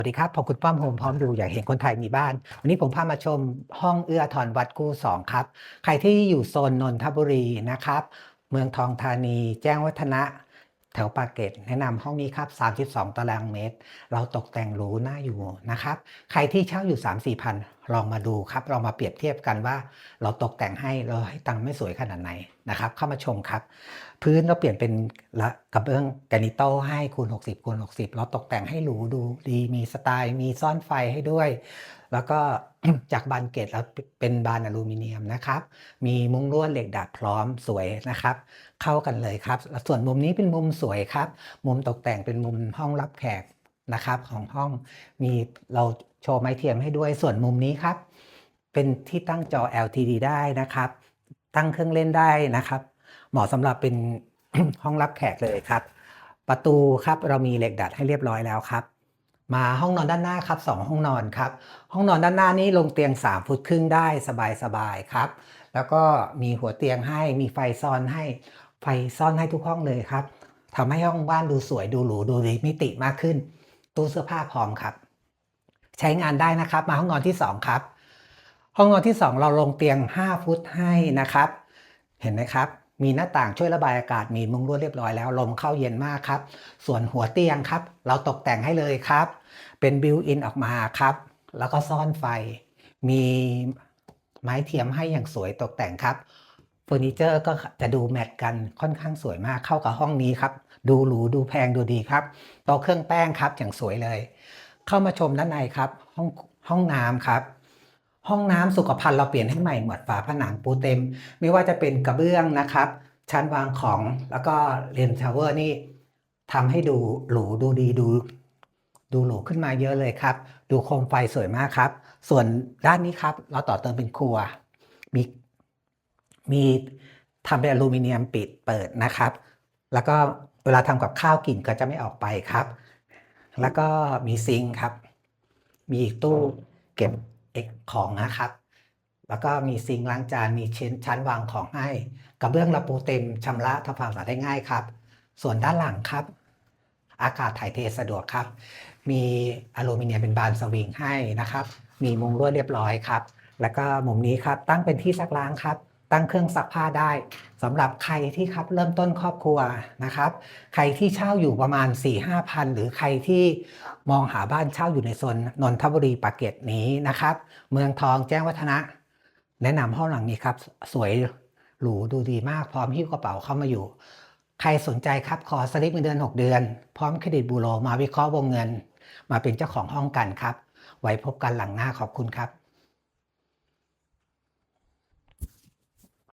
สวัสดีครับผมคุณป้อมโฮมพร้อมดูอยากเห็นคนไทยมีบ้านวันนี้ผมพามาชมห้องเอื้อทรวัดกู้2ครับใครที่อยู่โซนนนทบุรีนะครับเมืองทองธานีแจ้งวัฒนะแถวปากเกร็ดแนะนำห้องนี้ครับ32ตารางเมตรเราตกแต่งหรูน่าอยู่นะครับใครที่เช่าอยู่ 3-4 พันลองมาดูครับลองมาเปรียบเทียบกันว่าเราตกแต่งให้เราให้ตังค์ไม่สวยขนาดไหนนะครับเข้ามาชมครับพื้นเราเปลี่ยนเป็นกระเบื้องแกรนิโตให้คูณ60คูณ60เราตกแต่งให้หรูดูดีมีสไตล์มีซ่อนไฟให้ด้วยแล้วก็ จากบานเกล็ดแล้วเป็นบานอลูมิเนียมนะครับมีมุ้งลวดเหล็กดัดพร้อมสวยนะครับเข้ากันเลยครับส่วนมุมนี้เป็นมุมสวยครับมุมตกแต่งเป็นมุมห้องรับแขกนะครับของห้องมีเราโชว์ไม้เทียมให้ด้วยส่วนมุมนี้ครับเป็นที่ตั้งจอ LTD ได้นะครับตั้งเครื่องเล่นได้นะครับเหมาะสำหรับเป็น ห้องรับแขกเลยครับประตูครับเรามีเหล็กดัดให้เรียบร้อยแล้วครับมาห้องนอนด้านหน้าครับ2ห้องนอนครับห้องนอนด้านหน้านี้ลงเตียง3ฟุตครึ่งได้สบายๆครับแล้วก็มีหัวเตียงให้มีไฟซ่อนให้ทุกห้องเลยครับทำให้ห้องบ้านดูสวยดูหรูดูมีมิติมากขึ้นตู้เสื้อผ้าพร้อมครับใช้งานได้นะครับมาห้องนอนที่2ครับห้องนอนที่2เราลงเตียง5ฟุตให้นะครับเห็นไหมครับมีหน้าต่างช่วยระบายอากาศมีมุ้งลวดเรียบร้อยแล้วลมเข้าเย็นมากครับส่วนหัวเตียงครับเราตกแต่งให้เลยครับเป็นบิวอินออกมาครับแล้วก็ซ่อนไฟมีไม้เทียมให้อย่างสวยตกแต่งครับเฟอร์นิเจอร์ก็จะดูแมทกันค่อนข้างสวยมากเข้ากับห้องนี้ครับดูหรูดูแพงดูดีครับโต๊ะเครื่องแป้งครับอย่างสวยเลยเข้ามาชมด้านในครับห้องน้ำครับห้องน้ำสุขภัณฑ์เราเปลี่ยนให้ใหม่หมดฝาผนังปูเต็มไม่ว่าจะเป็นกระเบื้องนะครับชั้นวางของแล้วก็เรนชาวเวอร์นี่ทำให้ดูหรูดูดีดูหรูขึ้นมาเยอะเลยครับดูโคมไฟสวยมากครับส่วนด้านนี้ครับเราต่อเติมเป็นครัวมีทำเป็นอลูมิเนียมปิดเปิดนะครับแล้วก็เวลาทำกับข้าวกลิ่นก็จะไม่ออกไปครับแล้วก็มีซิงค์ครับมีอีกตู้เก็บของนะครับแล้วก็มีซิงค์ล้างจานมีชั้นวางของให้กระเบื้องเราปูเต็มชำระทำความสะอาดได้ง่ายครับส่วนด้านหลังครับอากาศถ่ายเทสะดวกครับมีอลูมิเนียมเป็นบานสวิงให้นะครับมีมุ้งลวดเรียบร้อยครับแล้วก็มุมนี้ครับตั้งเป็นที่ซักล้างครับตั้งเครื่องซักผ้าได้สำหรับใครที่ครับเริ่มต้นครอบครัวนะครับใครที่เช่าอยู่ประมาณ 4-5 พันหรือใครที่มองหาบ้านเช่าอยู่ในโซนนนทบุรีปากเกร็ดนี้นะครับเมืองทองแจ้งวัฒนะแนะนำห้องหลังนี้ครับสวยหรูดูดีมากพร้อมหิ้วกระเป๋าเข้ามาอยู่ใครสนใจครับขอสลิปเงินเดือน6เดือนพร้อมเครดิตบูโรมาวิเคราะห์วงเงินมาเป็นเจ้าของห้องกันครับไว้พบกันหลังหน้าขอบคุณครับ